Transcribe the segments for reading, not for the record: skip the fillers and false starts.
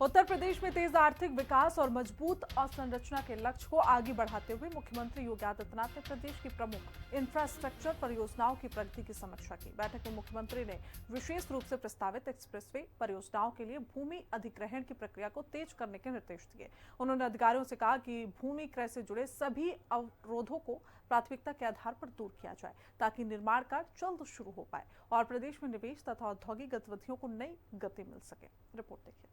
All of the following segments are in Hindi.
उत्तर प्रदेश में तेज आर्थिक विकास और मजबूत अवसंरचना के लक्ष्य को आगे बढ़ाते हुए मुख्यमंत्री योगी आदित्यनाथ ने प्रदेश की प्रमुख इंफ्रास्ट्रक्चर परियोजनाओं की प्रगति की समीक्षा की। बैठक में मुख्यमंत्री ने विशेष रूप से प्रस्तावित एक्सप्रेसवे परियोजनाओं के लिए भूमि अधिग्रहण की प्रक्रिया को तेज करने के निर्देश दिए। उन्होंने अधिकारियों से कहा कि भूमि क्रय से जुड़े सभी अवरोधों को प्राथमिकता के आधार पर दूर किया जाए ताकि निर्माण कार्य जल्द शुरू हो पाए और प्रदेश में निवेश तथा औद्योगिक गतिविधियों को नई गति मिल सके। रिपोर्ट देखिए।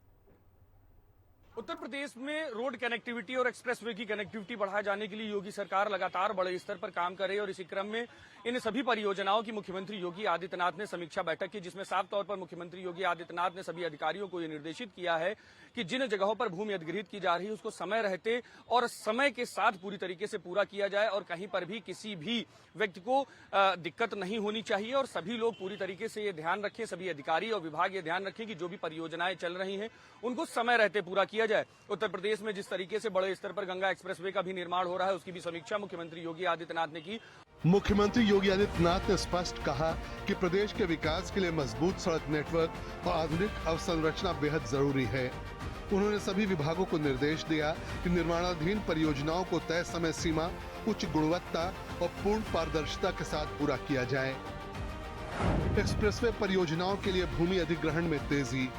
उत्तर प्रदेश में रोड कनेक्टिविटी और एक्सप्रेसवे की कनेक्टिविटी बढ़ाए जाने के लिए योगी सरकार लगातार बड़े स्तर पर काम कर रही है और इसी क्रम में इन सभी परियोजनाओं की मुख्यमंत्री योगी आदित्यनाथ ने समीक्षा बैठक की, जिसमें साफ तौर पर मुख्यमंत्री योगी आदित्यनाथ ने सभी अधिकारियों को यह निर्देशित किया है कि जिन जगहों पर भूमि अधिग्रहित की जा रही है उसको समय रहते और समय के साथ पूरी तरीके से पूरा किया जाए और कहीं पर भी किसी भी व्यक्ति को दिक्कत नहीं होनी चाहिए और सभी लोग पूरी तरीके से ये ध्यान रखें, सभी अधिकारी और विभाग ये ध्यान रखें कि जो भी परियोजनाएं चल रही हैं उनको समय रहते पूरा किया जाए। उत्तर प्रदेश में जिस तरीके से बड़े स्तर पर गंगा एक्सप्रेसवे का भी निर्माण हो रहा है उसकी भी समीक्षा मुख्यमंत्री योगी आदित्यनाथ ने की। मुख्यमंत्री योगी आदित्यनाथ ने स्पष्ट कहा कि प्रदेश के विकास के लिए मजबूत सड़क नेटवर्क और आधुनिक अवसंरचना बेहद जरूरी है। उन्होंने सभी विभागों को निर्देश दिया कि निर्माणाधीन परियोजनाओं को तय समय सीमा, उच्च गुणवत्ता और पूर्ण पारदर्शिता के साथ पूरा किया जाए। एक्सप्रेसवे परियोजनाओं के लिए भूमि अधिग्रहण में तेजी।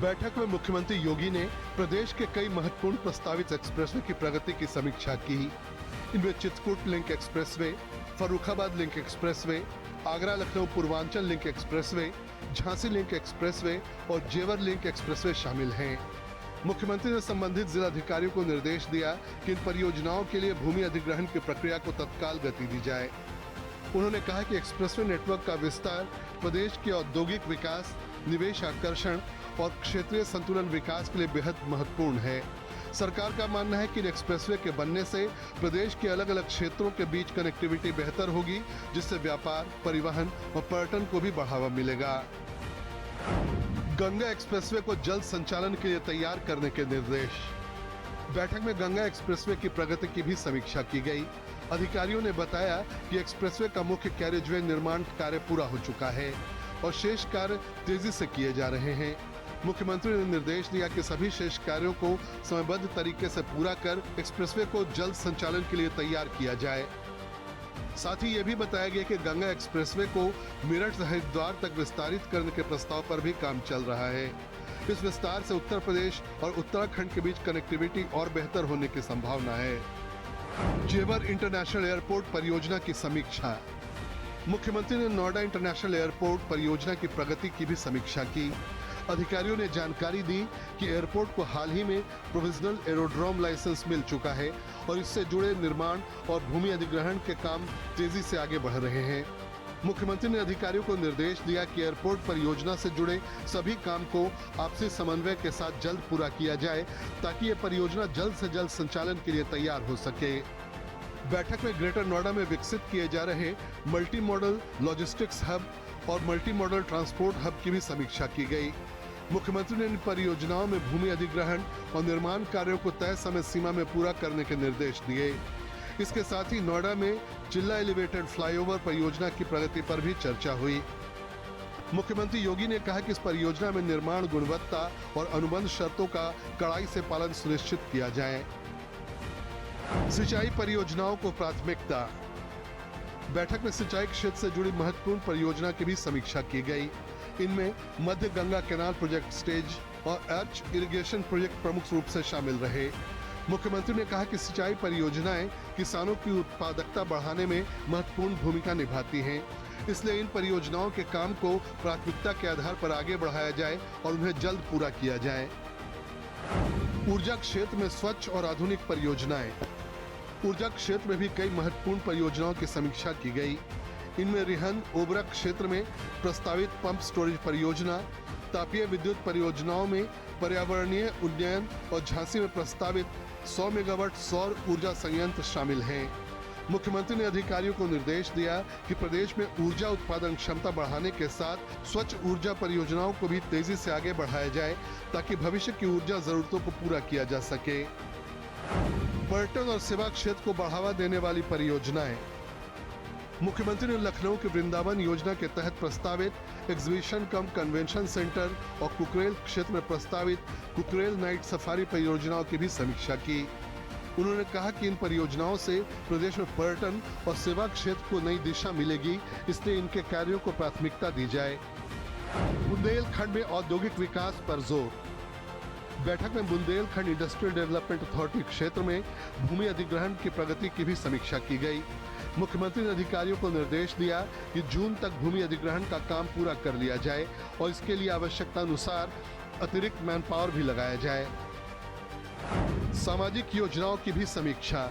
बैठक में मुख्यमंत्री योगी ने प्रदेश के कई महत्वपूर्ण प्रस्तावित एक्सप्रेसवे की प्रगति की समीक्षा की। इनमें Chitrakoot link expressway, Farrukhabad link expressway, Agra Lucknow Purvanchal link expressway, Jhansi link expressway और जेवर लिंक एक्सप्रेसवे शामिल हैं। मुख्यमंत्री ने संबंधित जिलाधिकारियों को निर्देश दिया कि इन परियोजनाओं के लिए भूमि अधिग्रहण की प्रक्रिया को तत्काल गति दी जाए। उन्होंने कहा कि एक्सप्रेसवे नेटवर्क का विस्तार प्रदेश के औद्योगिक विकास, निवेश आकर्षण और क्षेत्रीय संतुलन विकास के लिए बेहद महत्वपूर्ण है। सरकार का मानना है कि इन एक्सप्रेसवे के बनने से प्रदेश के अलग अलग क्षेत्रों के बीच कनेक्टिविटी बेहतर होगी, जिससे व्यापार, परिवहन और पर्यटन को भी बढ़ावा मिलेगा। गंगा एक्सप्रेसवे को जल्द संचालन के लिए तैयार करने के निर्देश। बैठक में गंगा एक्सप्रेसवे की प्रगति की भी समीक्षा की गई। अधिकारियों ने बताया कि एक्सप्रेसवे का मुख्य कैरिजवे निर्माण कार्य पूरा हो चुका है और शेष कार्य तेजी से किए जा रहे हैं। मुख्यमंत्री ने निर्देश दिया कि सभी शेष कार्यों को समयबद्ध तरीके से पूरा कर एक्सप्रेसवे को जल्द संचालन के लिए तैयार किया जाए। साथ ही ये भी बताया गया कि गंगा एक्सप्रेसवे को मेरठ से हरिद्वार तक विस्तारित करने के प्रस्ताव पर भी काम चल रहा है। इस विस्तार से उत्तर प्रदेश और उत्तराखंड के बीच कनेक्टिविटी और बेहतर होने की संभावना है। जेवर इंटरनेशनल एयरपोर्ट परियोजना की समीक्षा। मुख्यमंत्री ने नोएडा इंटरनेशनल एयरपोर्ट परियोजना की प्रगति की भी समीक्षा की। अधिकारियों ने जानकारी दी कि एयरपोर्ट को हाल ही में प्रोविजनल एरोड्रोम लाइसेंस मिल चुका है और इससे जुड़े निर्माण और भूमि अधिग्रहण के काम तेजी से आगे बढ़ रहे हैं। मुख्यमंत्री ने अधिकारियों को निर्देश दिया कि एयरपोर्ट परियोजना से जुड़े सभी काम को आपसी समन्वय के साथ जल्द पूरा किया जाए ताकि ये परियोजना जल्द से जल्द संचालन के लिए तैयार हो सके। बैठक में ग्रेटर नोएडा में विकसित किए जा रहे मल्टी मॉडल लॉजिस्टिक्स हब और मल्टी मॉडल ट्रांसपोर्ट हब की भी समीक्षा की गई। मुख्यमंत्री ने इन परियोजनाओं में भूमि अधिग्रहण और निर्माण कार्यों को तय समय सीमा में पूरा करने के निर्देश दिए। इसके साथ ही नोएडा में चिल्ला एलिवेटेड फ्लाईओवर परियोजना की प्रगति पर भी चर्चा हुई। मुख्यमंत्री योगी ने कहा कि इस परियोजना में निर्माण गुणवत्ता और अनुबंध शर्तों का कड़ाई से पालन सुनिश्चित किया जाए। सिंचाई परियोजनाओं को प्राथमिकता। बैठक में सिंचाई क्षेत्र से जुड़ी महत्वपूर्ण परियोजना की भी समीक्षा की गई। इनमें मध्य गंगा कैनाल प्रोजेक्ट स्टेज और अर्च इरिगेशन प्रोजेक्ट प्रमुख रूप से शामिल रहे। मुख्यमंत्री ने कहा कि सिंचाई परियोजनाएं किसानों की उत्पादकता बढ़ाने में महत्वपूर्ण भूमिका निभाती हैं। इसलिए इन परियोजनाओं के काम को प्राथमिकता के आधार पर आगे बढ़ाया जाए और उन्हें जल्द पूरा किया जाए। ऊर्जा क्षेत्र में स्वच्छ और आधुनिक परियोजनाएं। ऊर्जा क्षेत्र में भी कई महत्वपूर्ण परियोजनाओं की समीक्षा की गई। इनमें रिहन ओबरा क्षेत्र में प्रस्तावित पंप स्टोरेज परियोजना, तापीय विद्युत परियोजनाओं में पर्यावरणीय उन्नयन और झांसी में प्रस्तावित 100 मेगावाट सौर ऊर्जा संयंत्र शामिल हैं। मुख्यमंत्री ने अधिकारियों को निर्देश दिया कि प्रदेश में ऊर्जा उत्पादन क्षमता बढ़ाने के साथ स्वच्छ ऊर्जा परियोजनाओं को भी तेजी से आगे बढ़ाया जाए ताकि भविष्य की ऊर्जा जरूरतों को पूरा किया जा सके। पर्यटन और सेवा क्षेत्र को बढ़ावा देने वाली परियोजनाएं। मुख्यमंत्री ने लखनऊ के वृंदावन योजना के तहत प्रस्तावित एग्जीबिशन कम कन्वेंशन सेंटर और कुकरेल क्षेत्र में प्रस्तावित कुकरेल नाइट सफारी परियोजनाओं की भी समीक्षा की। उन्होंने कहा कि इन परियोजनाओं से प्रदेश में पर्यटन और सेवा क्षेत्र को नई दिशा मिलेगी, इसलिए इनके कार्यों को प्राथमिकता दी जाए। बुंदेलखंड में औद्योगिक विकास पर जोर। बैठक में बुंदेलखंड इंडस्ट्रियल डेवलपमेंट अथॉरिटी क्षेत्र में भूमि अधिग्रहण की प्रगति की भी समीक्षा की गई। मुख्यमंत्री ने अधिकारियों को निर्देश दिया कि जून तक भूमि अधिग्रहण का काम पूरा कर लिया जाए और इसके लिए आवश्यकता अनुसार अतिरिक्त मैन पावर भी लगाया जाए। सामाजिक योजनाओं की भी समीक्षा।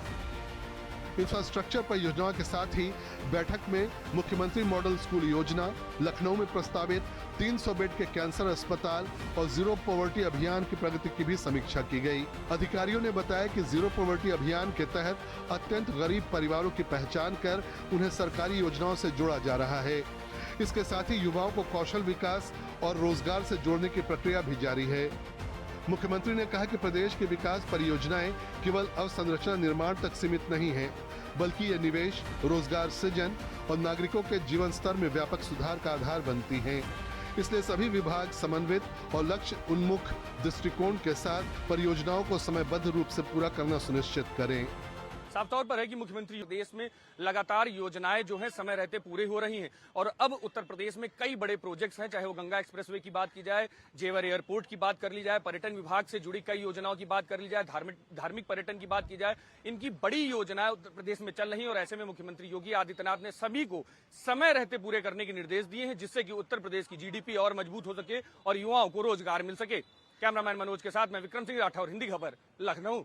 इंफ्रास्ट्रक्चर परियोजनाओं के साथ ही बैठक में मुख्यमंत्री मॉडल स्कूल योजना, लखनऊ में प्रस्तावित 300 बेड के कैंसर अस्पताल और जीरो पॉवर्टी अभियान की प्रगति की भी समीक्षा की गई। अधिकारियों ने बताया कि जीरो पॉवर्टी अभियान के तहत अत्यंत गरीब परिवारों की पहचान कर उन्हें सरकारी योजनाओं से जोड़ा जा रहा है। इसके साथ ही युवाओं को कौशल विकास और रोजगार से जोड़ने की प्रक्रिया भी जारी है। मुख्यमंत्री ने कहा कि प्रदेश की विकास परियोजनाएं केवल अवसंरचना निर्माण तक सीमित नहीं है, बल्कि ये निवेश, रोजगार सृजन और नागरिकों के जीवन स्तर में व्यापक सुधार का आधार बनती हैं। इसलिए सभी विभाग समन्वित और लक्ष्य उन्मुख दृष्टिकोण के साथ परियोजनाओं को समयबद्ध रूप से पूरा करना सुनिश्चित करें। साफ तौर पर है कि मुख्यमंत्री देश में लगातार योजनाएं जो हैं समय रहते पूरे हो रही हैं और अब उत्तर प्रदेश में कई बड़े प्रोजेक्ट्स हैं, चाहे वो गंगा एक्सप्रेसवे की बात की जाए, जेवर एयरपोर्ट की बात कर ली जाए, पर्यटन विभाग से जुड़ी कई योजनाओं की बात कर ली जाए, धार्मिक पर्यटन की बात की जाए, इनकी बड़ी योजनाएं उत्तर प्रदेश में चल रही हैं और ऐसे में मुख्यमंत्री योगी आदित्यनाथ ने सभी को समय रहते पूरे करने के निर्देश दिए हैं, जिससे कि उत्तर प्रदेश की जीडीपी और मजबूत हो सके और युवाओं को रोजगार मिल सके। कैमरामैन मनोज के साथ मैं विक्रम सिंह राठौर, हिंदी खबर, लखनऊ।